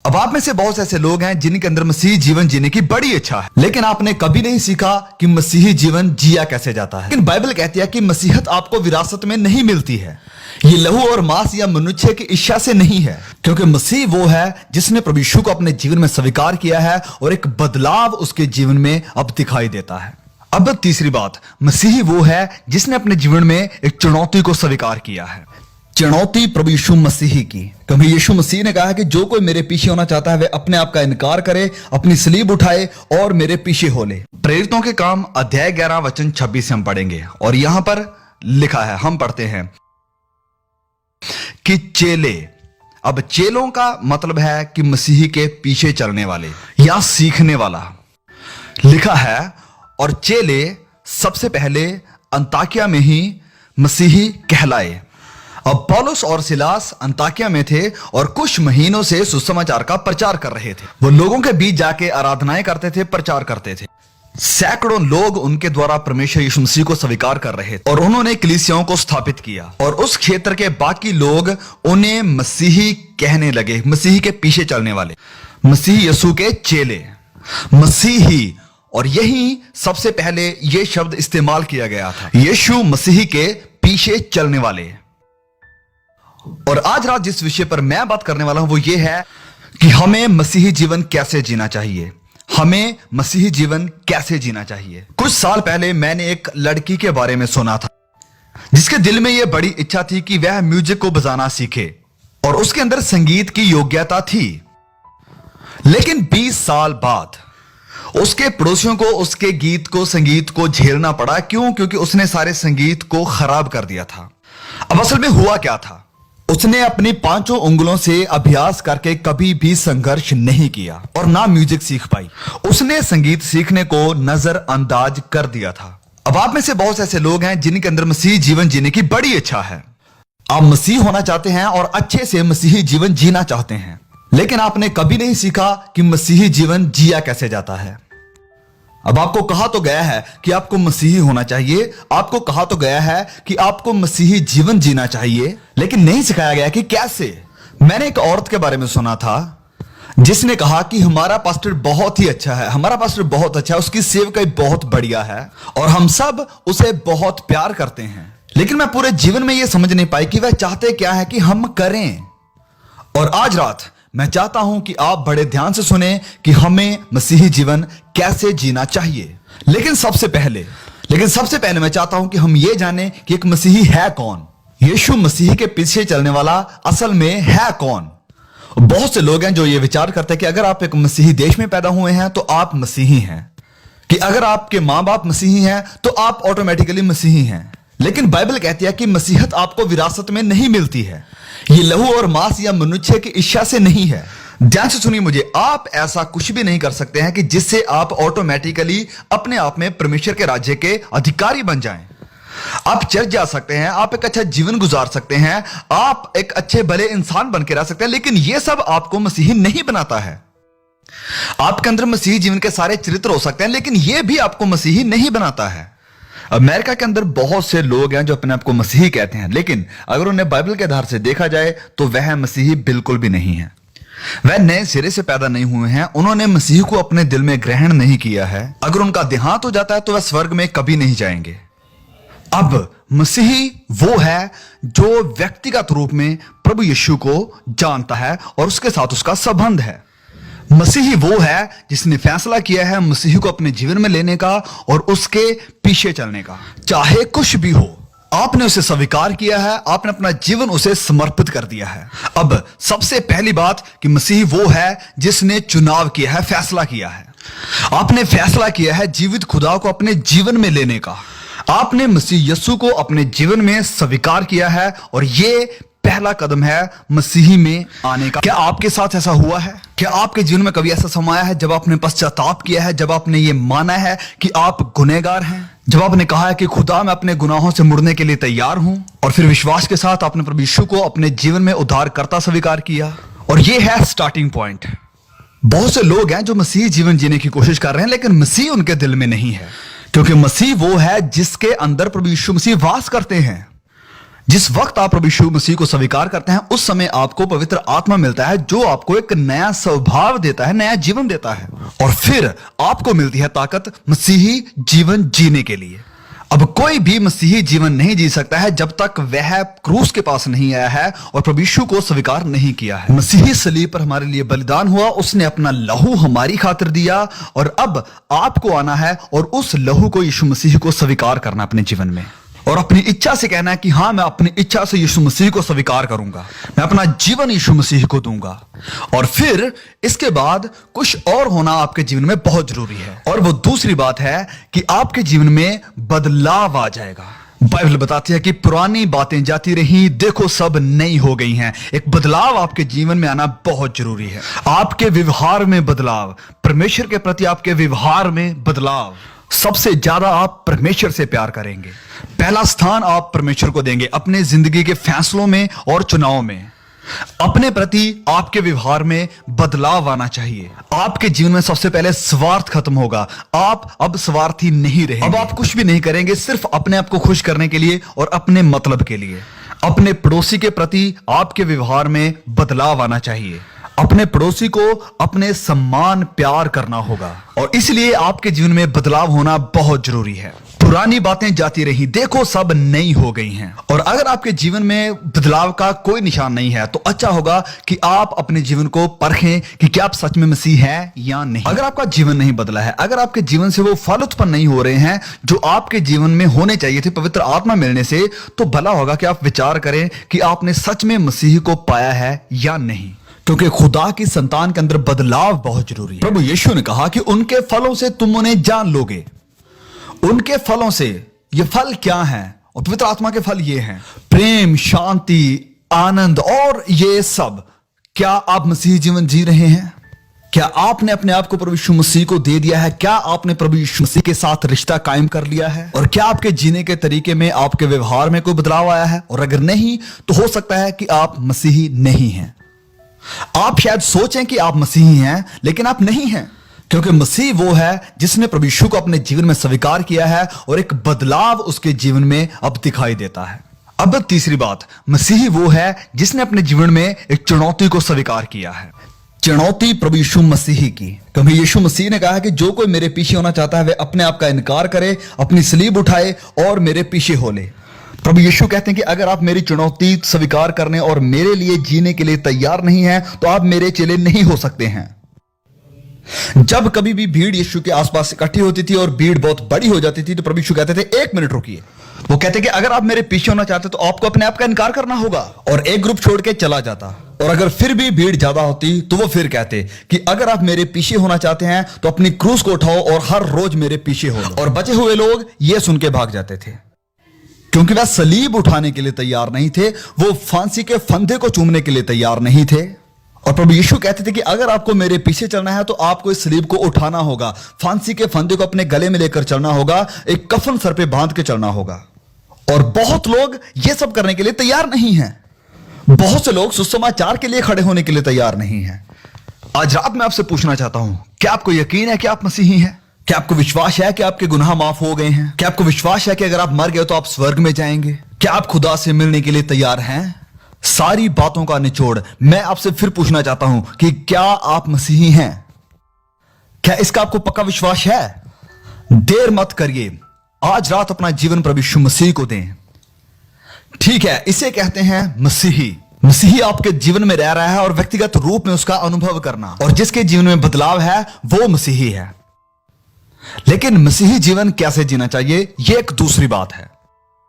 अब आप में से बहुत से ऐसे लोग हैं जिनके अंदर मसीही जीवन जीने की बड़ी इच्छा है, लेकिन आपने कभी नहीं सीखा कि मसीही जीवन जिया कैसे जाता है। लेकिन बाइबल कहती है कि मसीहत आपको विरासत में नहीं मिलती है। ये लहू और मांस या मनुष्य की इच्छा से नहीं है, क्योंकि मसीह वो है जिसने प्रभु यीशु को अपने जीवन में स्वीकार किया है और एक बदलाव उसके जीवन में अब दिखाई देता है। अब तीसरी बात, मसीही वो है जिसने अपने जीवन में एक चुनौती को स्वीकार किया है। चुनौती प्रभु यीशु मसीह की, क्योंकि यीशु मसीह ने कहा है कि जो कोई मेरे पीछे होना चाहता है वह अपने आप का इनकार करे, अपनी सलीब उठाए और मेरे पीछे हो ले। प्रेरितों के काम अध्याय 11 वचन 26 से हम पढ़ेंगे और यहां पर लिखा है, हम पढ़ते हैं कि चेले, अब चेलों का मतलब है कि मसीह के पीछे चलने वाले या सीखने वाला। लिखा है और चेले सबसे पहले अंताकिया में ही मसीही कहलाए। अब पौलुस और सिलास अंताकिया में थे और कुछ महीनों से सुसमाचार का प्रचार कर रहे थे। वो लोगों के बीच जाके आराधनाएं करते थे, प्रचार करते थे। सैकड़ों लोग उनके द्वारा परमेश्वर यीशु मसीह को स्वीकार कर रहे थे और उन्होंने कलीसियाओं को स्थापित किया और उस क्षेत्र के बाकी लोग उन्हें मसीही कहने लगे, मसीही के पीछे चलने वाले, मसीह यीशु के चेले, मसीही। और यही सबसे पहले यह शब्द इस्तेमाल किया गया था, यीशु मसीह के पीछे चलने वाले। और आज रात जिस विषय पर मैं बात करने वाला हूं वो ये है कि हमें मसीही जीवन कैसे जीना चाहिए। हमें मसीही जीवन कैसे जीना चाहिए। कुछ साल पहले मैंने एक लड़की के बारे में सुना था जिसके दिल में यह बड़ी इच्छा थी कि वह म्यूजिक को बजाना सीखे और उसके अंदर संगीत की योग्यता थी। लेकिन 20 साल बाद उसके पड़ोसियों को उसके गीत को, संगीत को झेलना पड़ा। क्यों? क्योंकि उसने सारे संगीत को खराब कर दिया था। अब असल में हुआ क्या था, उसने अपनी 5 उंगलों से अभ्यास करके कभी भी संघर्ष नहीं किया और ना म्यूजिक सीख पाई। उसने संगीत सीखने को नजरअंदाज कर दिया था। अब आप में से बहुत से ऐसे लोग हैं जिनके अंदर मसीही जीवन जीने की बड़ी इच्छा है। आप मसीह होना चाहते हैं और अच्छे से मसीही जीवन जीना चाहते हैं, लेकिन आपने कभी नहीं सीखा कि मसीही जीवन जिया कैसे जाता है। अब आपको कहा तो गया है कि आपको मसीही होना चाहिए, आपको कहा तो गया है कि आपको मसीही जीवन जीना चाहिए, लेकिन नहीं सिखाया गया कि कैसे। मैंने एक औरत के बारे में सुना था जिसने कहा कि हमारा पास्टर बहुत ही अच्छा है, हमारा पास्टर बहुत अच्छा है, उसकी सेवकाई बहुत बढ़िया है और हम सब उसे बहुत प्यार करते हैं। लेकिन मैं पूरे जीवन में यह समझ नहीं पाई कि वह चाहते क्या है कि हम करें। और आज रात मैं चाहता हूं कि आप बड़े ध्यान से सुने कि हमें मसीही जीवन कैसे जीना चाहिए। लेकिन सबसे पहले मैं चाहता हूं कि हम ये जानें कि एक मसीही है कौन। यीशु मसीह के पीछे चलने वाला असल में है कौन। बहुत से लोग हैं जो ये विचार करते हैं कि अगर आप एक मसीही देश में पैदा हुए हैं तो आप मसीही हैं, कि अगर आपके मां बाप मसीही हैं तो आप ऑटोमेटिकली मसीही हैं। लेकिन बाइबल कहती है कि मसीहत आपको विरासत में नहीं मिलती है। ये लहू और मांस या मनुष्य की इच्छा से नहीं है। ध्यान से सुनिए मुझे, आप ऐसा कुछ भी नहीं कर सकते हैं कि जिससे आप ऑटोमेटिकली अपने आप में परमेश्वर के राज्य के अधिकारी बन जाएं। आप चर्च जा सकते हैं, आप एक अच्छा जीवन गुजार सकते हैं, आप एक अच्छे भले इंसान बन के रह सकते हैं, लेकिन यह सब आपको मसीही नहीं बनाता है। आपके अंदर मसीही जीवन के सारे चरित्र हो सकते हैं, लेकिन यह भी आपको मसीही नहीं बनाता है। अमेरिका के अंदर बहुत से लोग हैं जो अपने आप को मसीही कहते हैं, लेकिन अगर उन्हें बाइबल के आधार से देखा जाए तो वह मसीही बिल्कुल भी नहीं है। वह नए सिरे से पैदा नहीं हुए हैं, उन्होंने मसीह को अपने दिल में ग्रहण नहीं किया है। अगर उनका देहांत हो जाता है तो वह स्वर्ग में कभी नहीं जाएंगे। अब मसीही वो है जो व्यक्तिगत रूप में प्रभु यीशु को जानता है और उसके साथ उसका संबंध है। मसीही वो है जिसने फैसला किया है मसीह को अपने जीवन में लेने का और उसके पीछे चलने का, चाहे कुछ भी हो। आपने उसे स्वीकार किया है, आपने अपना जीवन उसे समर्पित कर दिया है। अब सबसे पहली बात कि मसीह वो है जिसने चुनाव किया है, फैसला किया है। आपने फैसला किया है जीवित खुदा को अपने जीवन में लेने का। आपने मसीह यीशु को अपने जीवन में स्वीकार किया है और ये पहला कदम है मसीही में आने का। क्या आपके साथ ऐसा हुआ है? क्या आपके जीवन में कभी ऐसा समय आया है जब आपने पश्चाताप किया है, जब आपने ये माना है कि आप गुनहगार हैं, जब आपने कहा है कि खुदा मैं अपने गुनाहों से मुड़ने के लिए तैयार हूं, और फिर विश्वास के साथ आपने प्रभु यीशु को अपने जीवन में उद्धारकर्ता स्वीकार किया? और ये है स्टार्टिंग पॉइंट। बहुत से लोग हैं जो मसीही जीवन जीने की कोशिश कर रहे हैं, लेकिन मसीह उनके दिल में नहीं है, क्योंकि मसीह वो है जिसके अंदर प्रभु यीशु मसीह वास करते हैं। जिस वक्त आप प्रभु यीशु मसीह को स्वीकार करते हैं उस समय आपको पवित्र आत्मा मिलता है जो आपको एक नया स्वभाव देता है, नया जीवन देता है, और फिर आपको मिलती है ताकत मसीही जीवन जीने के लिए। अब कोई भी मसीही जीवन नहीं जी सकता है जब तक वह क्रूस के पास नहीं आया है और प्रभु यीशु को स्वीकार नहीं किया है। मसीही सलीब पर हमारे लिए बलिदान हुआ, उसने अपना लहू हमारी खातिर दिया, और अब आपको आना है और उस लहू को यीशु मसीह को स्वीकार करना अपने जीवन में, और अपनी इच्छा से कहना है कि हाँ, मैं अपनी इच्छा से यीशु मसीह को स्वीकार करूंगा, मैं अपना जीवन यीशु मसीह को दूंगा। और फिर इसके बाद कुछ और होना आपके जीवन में बहुत जरूरी है, और वो दूसरी बात है कि आपके जीवन में बदलाव आ जाएगा। बाइबल बताती है कि पुरानी बातें जाती रही, देखो सब नई हो गई हैं। एक बदलाव आपके जीवन में आना बहुत जरूरी है। आपके व्यवहार में बदलाव, परमेश्वर के प्रति आपके व्यवहार में बदलाव। सबसे ज्यादा आप परमेश्वर से प्यार करेंगे, पहला स्थान आप परमेश्वर को देंगे अपने जिंदगी के फैसलों में और चुनाव में। अपने प्रति आपके व्यवहार में बदलाव आना चाहिए। आपके जीवन में सबसे पहले स्वार्थ खत्म होगा, आप अब स्वार्थी नहीं रहेंगे। अब आप कुछ भी नहीं करेंगे सिर्फ अपने आप को खुश करने के लिए और अपने मतलब के लिए। अपने पड़ोसी के प्रति आपके व्यवहार में बदलाव आना चाहिए। अपने पड़ोसी को अपने सम्मान प्यार करना होगा, और इसलिए आपके जीवन में बदलाव होना बहुत जरूरी है। पुरानी बातें जाती रही, देखो सब नई हो गई हैं। और अगर आपके जीवन में बदलाव का कोई निशान नहीं है तो अच्छा होगा कि आप अपने जीवन को परखें कि क्या आप सच में मसीह है या नहीं। अगर आपका जीवन नहीं बदला है, अगर आपके जीवन से वो फल उत्पन्न नहीं हो रहे हैं जो आपके जीवन में होने चाहिए थे पवित्र आत्मा मिलने से, तो भला होगा कि आप विचार करें कि आपने सच में मसीह को पाया है या नहीं, क्योंकि खुदा की संतान के अंदर बदलाव बहुत जरूरी है। प्रभु यीशु ने कहा कि उनके फलों से तुम उन्हें जान लोगे। उनके फलों से, ये फल क्या हैं? और पवित्र आत्मा के फल ये हैं, प्रेम, शांति, आनंद और ये सब। क्या आप मसीही जीवन जी रहे हैं? क्या आपने अपने आप को प्रभु यीशु मसीह को दे दिया है? क्या आपने प्रभु यीशु मसीह के साथ रिश्ता कायम कर लिया है? और क्या आपके जीने के तरीके में, आपके व्यवहार में कोई बदलाव आया है? और अगर नहीं तो हो सकता है कि आप मसीही नहीं हैं। आप शायद सोचें कि आप मसीही हैं, लेकिन आप नहीं हैं, क्योंकि मसीह वो है जिसने प्रभु यीशु को अपने जीवन में स्वीकार किया है और एक बदलाव उसके जीवन में अब दिखाई देता है। अब तीसरी बात, मसीही वो है जिसने अपने जीवन में एक चुनौती को स्वीकार किया है। चुनौती प्रभु यीशु मसीह की, क्योंकि यीशु मसीह ने कहा कि जो कोई मेरे पीछे होना चाहता है वह अपने आप का इनकार करे, अपनी सलीब उठाए और मेरे पीछे हो ले। प्रभु यीशु कहते हैं कि अगर आप मेरी चुनौती स्वीकार करने और मेरे लिए जीने के लिए तैयार नहीं हैं तो आप मेरे चेले नहीं हो सकते हैं। जब कभी भी भीड़ यीशु के आसपास इकट्ठी होती थी और भीड़ बहुत बड़ी हो जाती थी तो प्रभु यीशु कहते थे, एक मिनट रुकिए। वो कहते कि अगर आप मेरे पीछे होना चाहते तो आपको अपने आप का इनकार करना होगा, और एक ग्रुप छोड़ के चला जाता। और अगर फिर भी भीड़ ज्यादा होती तो वो फिर कहते कि अगर आप मेरे पीछे होना चाहते हैं तो अपनी क्रूस को उठाओ और हर रोज मेरे पीछे हो। और बचे हुए लोग ये सुन के भाग जाते थे, क्योंकि वह सलीब उठाने के लिए तैयार नहीं थे, वो फांसी के फंदे को चूमने के लिए तैयार नहीं थे। और प्रभु यीशु कहते थे कि अगर आपको मेरे पीछे चलना है तो आपको इस सलीब को उठाना होगा, फांसी के फंदे को अपने गले में लेकर चलना होगा, एक कफन सर पे बांध के चलना होगा। और बहुत लोग ये सब करने के लिए तैयार नहीं हैं। बहुत से लोग सुसमाचार के लिए खड़े होने के लिए तैयार नहीं हैं। आज रात मैं आपसे पूछना चाहता हूं, क्या आपको यकीन है कि आप मसीही हैं? क्या आपको विश्वास है कि आपके गुनाह माफ हो गए हैं? क्या आपको विश्वास है कि अगर आप मर गए तो आप स्वर्ग में जाएंगे? क्या आप खुदा से मिलने के लिए तैयार हैं? सारी बातों का निचोड़ मैं आपसे फिर पूछना चाहता हूं कि क्या आप मसीही हैं? क्या इसका आपको पक्का विश्वास है? देर मत करिए, आज रात अपना जीवन प्रभु यीशु मसीह को दें। ठीक है, इसे कहते हैं मसीही। मसीही आपके जीवन में रह रहा है और व्यक्तिगत रूप में उसका अनुभव करना, और जिसके जीवन में बदलाव है वो मसीही है। लेकिन मसीही जीवन कैसे जीना चाहिए, यह एक दूसरी बात है।